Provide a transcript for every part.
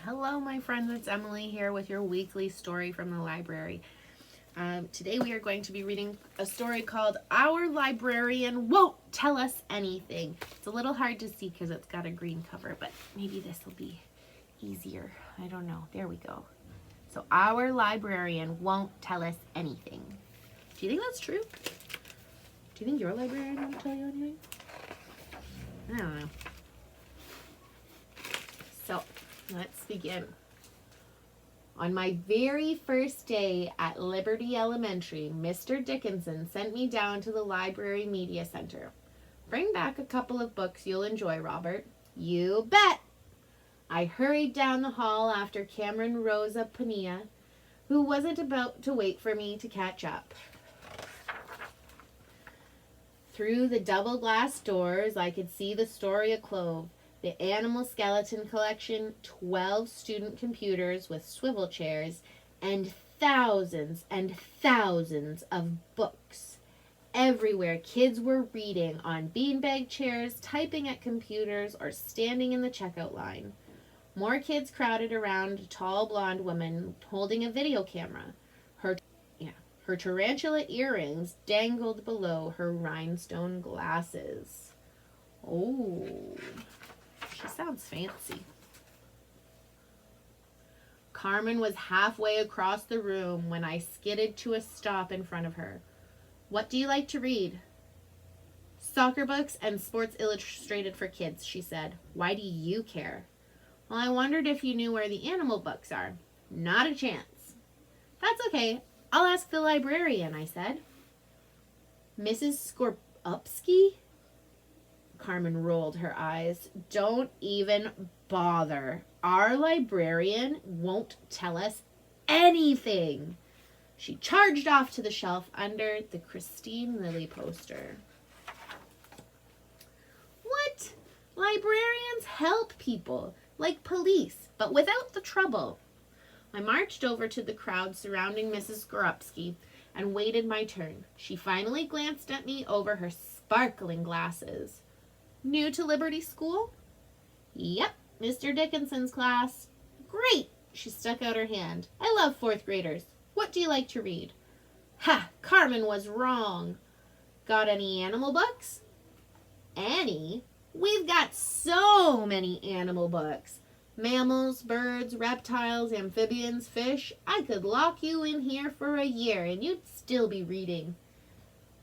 Hello, my friends. It's Emily here with your weekly story from the library. Today we are going to be reading a story called Our Librarian Won't Tell Us Anything. It's a little hard to see because it's got a green cover, but maybe this will be easier. I don't know. There we go. So, our librarian won't tell us anything. Do you think that's true? Do you think your librarian won't tell you anything? I don't know. So, let's begin. On my very first day at Liberty Elementary, Mr. Dickinson sent me down to the Library Media Center. Bring back a couple of books you'll enjoy, Robert. You bet! I hurried down the hall after Cameron Rosa Pania, who wasn't about to wait for me to catch up. Through the double glass doors, I could see the story of Clove, the animal skeleton collection, 12 student computers with swivel chairs, and thousands of books. Everywhere, kids were reading on beanbag chairs, typing at computers, or standing in the checkout line. More kids crowded around a tall blonde woman holding a video camera. Her tarantula earrings dangled below her rhinestone glasses. Oh, she sounds fancy. Carmen was halfway across the room when I skidded to a stop in front of her. What do you like to read? Soccer books and Sports Illustrated for kids, she said. Why do you care? Well, I wondered if you knew where the animal books are. Not a chance. That's okay. I'll ask the librarian, I said. Mrs. Skorupski? Carmen rolled her eyes. Don't even bother. Our librarian won't tell us anything. She charged off to the shelf under the Christine Lilly poster. What? Librarians help people, like police, but without the trouble. I marched over to the crowd surrounding Mrs. Skorupski and waited my turn. She finally glanced at me over her sparkling glasses. New to Liberty School? Yep, Mr. Dickinson's class. Great! She stuck out her hand. I love fourth graders. What do you like to read? Ha! Carmen was wrong. Got any animal books? Annie? We've got so many animal books. Mammals, birds, reptiles, amphibians, fish. I could lock you in here for a year and you'd still be reading.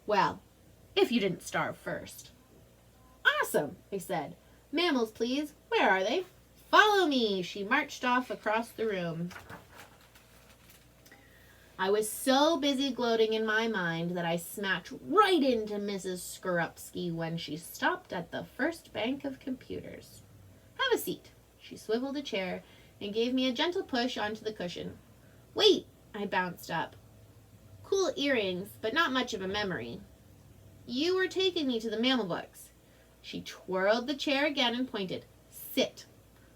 Well, if you didn't starve first. Awesome, I said. Mammals, please. Where are they? Follow me. She marched off across the room. I was so busy gloating in my mind that I smacked right into Mrs. Skorupski when she stopped at the first bank of computers. Have a seat. She swiveled a chair and gave me a gentle push onto the cushion. Wait, I bounced up. Cool earrings, but not much of a memory. You were taking me to the mammal books. She twirled the chair again and pointed. Sit.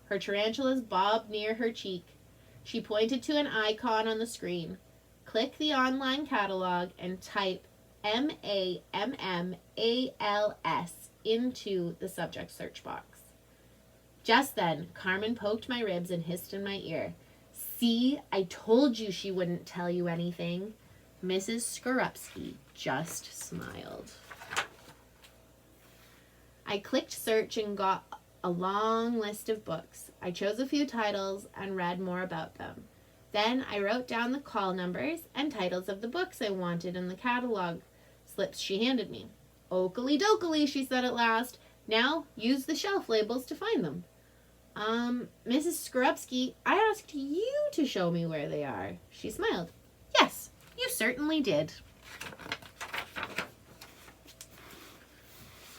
Her tarantulas bobbed near her cheek. She pointed to an icon on the screen. Click the online catalog and type MAMMALS into the subject search box. Just then, Carmen poked my ribs and hissed in my ear. See, I told you she wouldn't tell you anything. Mrs. Skorupski just smiled. I clicked search and got a long list of books. I chose a few titles and read more about them. Then I wrote down the call numbers and titles of the books I wanted in the catalog slips she handed me. Oakley dokley, she said at last. Now use the shelf labels to find them. Mrs. Skorupski, I asked you to show me where they are. She smiled. Yes, you certainly did.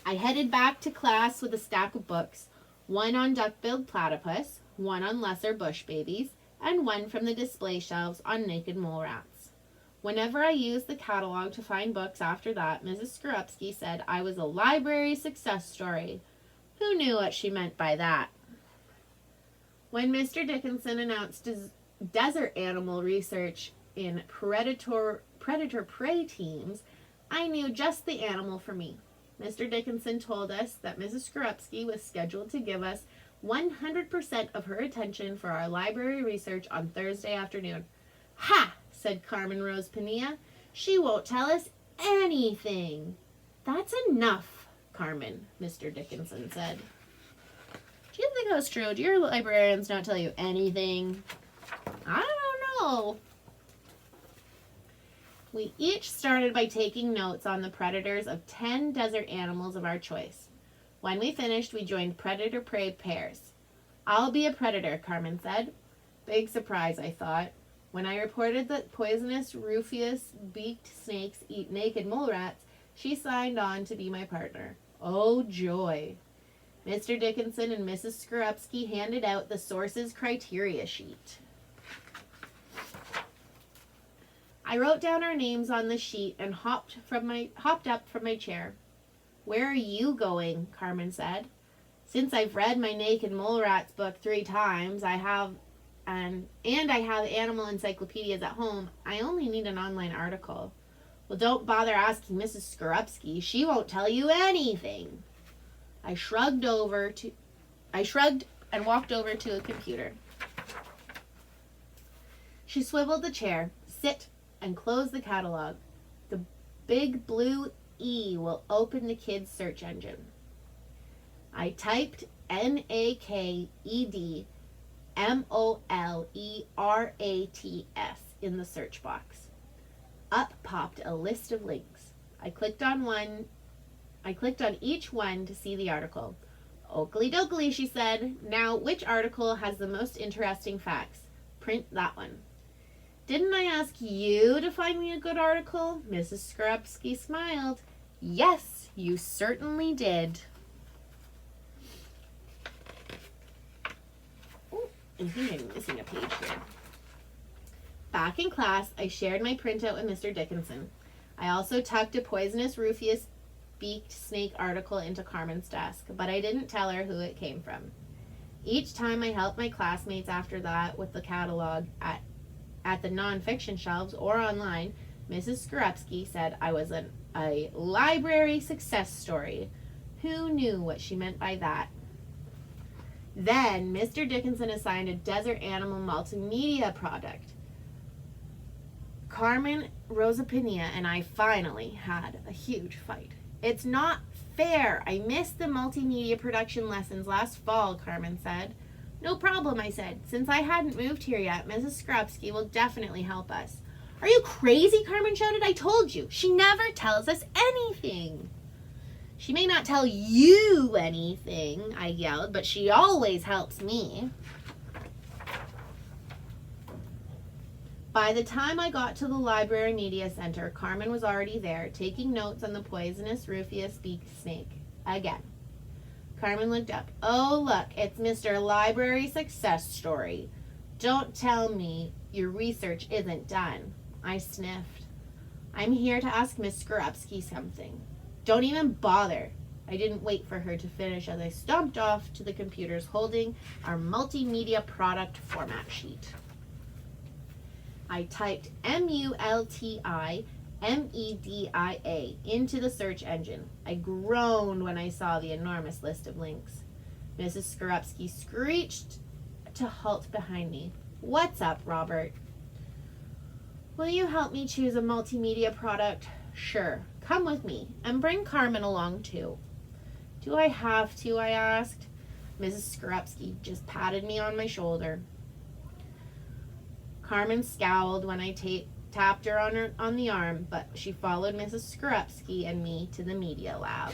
I headed back to class with a stack of books, one on duck-billed platypus, one on lesser bush babies, and one from the display shelves on naked mole rats. Whenever I used the catalog to find books after that, Mrs. Skorupski said I was a library success story. Who knew what she meant by that? When Mr. Dickinson announced desert animal research in predator-prey teams, I knew just the animal for me. Mr. Dickinson told us that Mrs. Skorupski was scheduled to give us 100% of her attention for our library research on Thursday afternoon. Ha! Said Carmen Rose Pinilla. She won't tell us anything. That's enough, Carmen, Mr. Dickinson said. Do you think that's true? Do your librarians not tell you anything? I don't know. We each started by taking notes on the predators of 10 desert animals of our choice. When we finished, we joined predator-prey pairs. I'll be a predator, Carmen said. Big surprise, I thought. When I reported that poisonous rufous-beaked snakes eat naked mole rats, she signed on to be my partner. Oh, joy. Mr. Dickinson and Mrs. Skorupski handed out the source's criteria sheet. I wrote down our names on the sheet and hopped up from my chair. Where are you going? Carmen said. Since I've read my Naked Mole Rats book 3 times, I have animal encyclopedias at home, I only need an online article. Well, don't bother asking Mrs. Skorupski. She won't tell you anything. I shrugged and walked over to a computer. She swiveled the chair. Sit and close the catalog. The big blue E will open the kids' search engine. I typed NAKEDMOLERATS in the search box. Up popped a list of links. I clicked on each one to see the article. Oakley dokley, she said. Now, which article has the most interesting facts? Print that one. Didn't I ask you to find me a good article? Mrs. Skorupski smiled. Yes, you certainly did. Oh, I think I'm missing a page here. Back in class, I shared my printout with Mr. Dickinson. I also tucked a poisonous rufous-beaked snake article into Carmen's desk, but I didn't tell her who it came from. Each time I helped my classmates after that with the catalog at the nonfiction shelves or online, Mrs. Skorupski said I was a library success story. Who knew what she meant by that? Then Mr. Dickinson assigned a desert animal multimedia project. Carmen Rosa Pinilla and I finally had a huge fight. It's not fair. I missed the multimedia production lessons last fall, Carmen said. No problem, I said. Since I hadn't moved here yet, Mrs. Skorupski will definitely help us. Are you crazy? Carmen shouted. I told you. She never tells us anything. She may not tell you anything, I yelled, but she always helps me. By the time I got to the library media center, Carmen was already there, taking notes on the poisonous rufous-beaked snake. Again. Carmen looked up. Oh, look, it's Mr. Library Success Story. Don't tell me your research isn't done. I sniffed. I'm here to ask Miss Skorupski something. Don't even bother. I didn't wait for her to finish as I stomped off to the computers holding our multimedia product format sheet. I typed MULTIMEDIA into the search engine. I groaned when I saw the enormous list of links. Mrs. Skorupski screeched to halt behind me. What's up, Robert? Will you help me choose a multimedia product? Sure. Come with me, and bring Carmen along too. Do I have to? I asked. Mrs. Skorupski just patted me on my shoulder. Carmen scowled when I tapped her on the arm, but she followed Mrs. Skorupski and me to the media lab.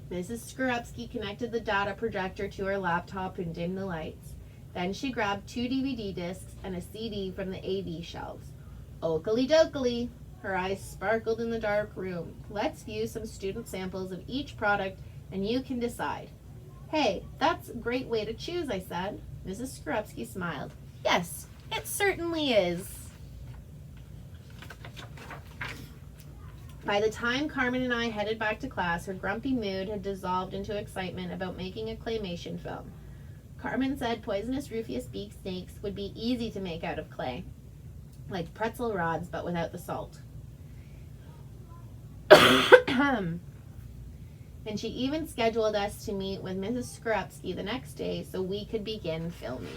Mrs. Skorupski connected the data projector to her laptop and dimmed the lights. Then she grabbed 2 DVD discs and a CD from the AV shelves. Oakley dokley. Her eyes sparkled in the dark room. Let's view some student samples of each product and you can decide. Hey, that's a great way to choose, I said. Mrs. Skorupski smiled. Yes, it certainly is. By the time Carmen and I headed back to class, her grumpy mood had dissolved into excitement about making a claymation film. Carmen said poisonous rufous-beaked snakes would be easy to make out of clay, like pretzel rods, but without the salt. And she even scheduled us to meet with Mrs. Skorupski the next day so we could begin filming.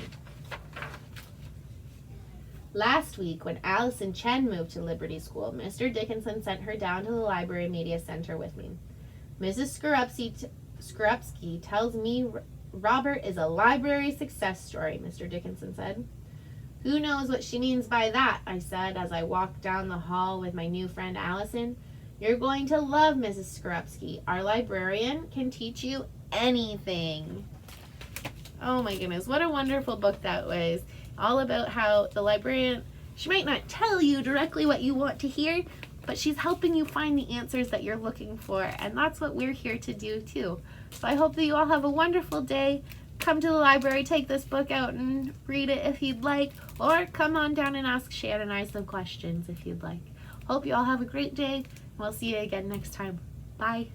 Last week, when Allison Chen moved to Liberty School, Mr. Dickinson sent her down to the Library Media Center with me. Mrs. Skorupski tells me Robert is a library success story, Mr. Dickinson said. Who knows what she means by that, I said as I walked down the hall with my new friend Allison. You're going to love Mrs. Skorupski. Our librarian can teach you anything. Oh my goodness, what a wonderful book that was. All about how the librarian, she might not tell you directly what you want to hear, but she's helping you find the answers that you're looking for, and that's what we're here to do too. So I hope that you all have a wonderful day. Come to the library, take this book out and read it if you'd like, or come on down and ask Shan and I some questions if you'd like. Hope you all have a great day. We'll see you again next time. Bye.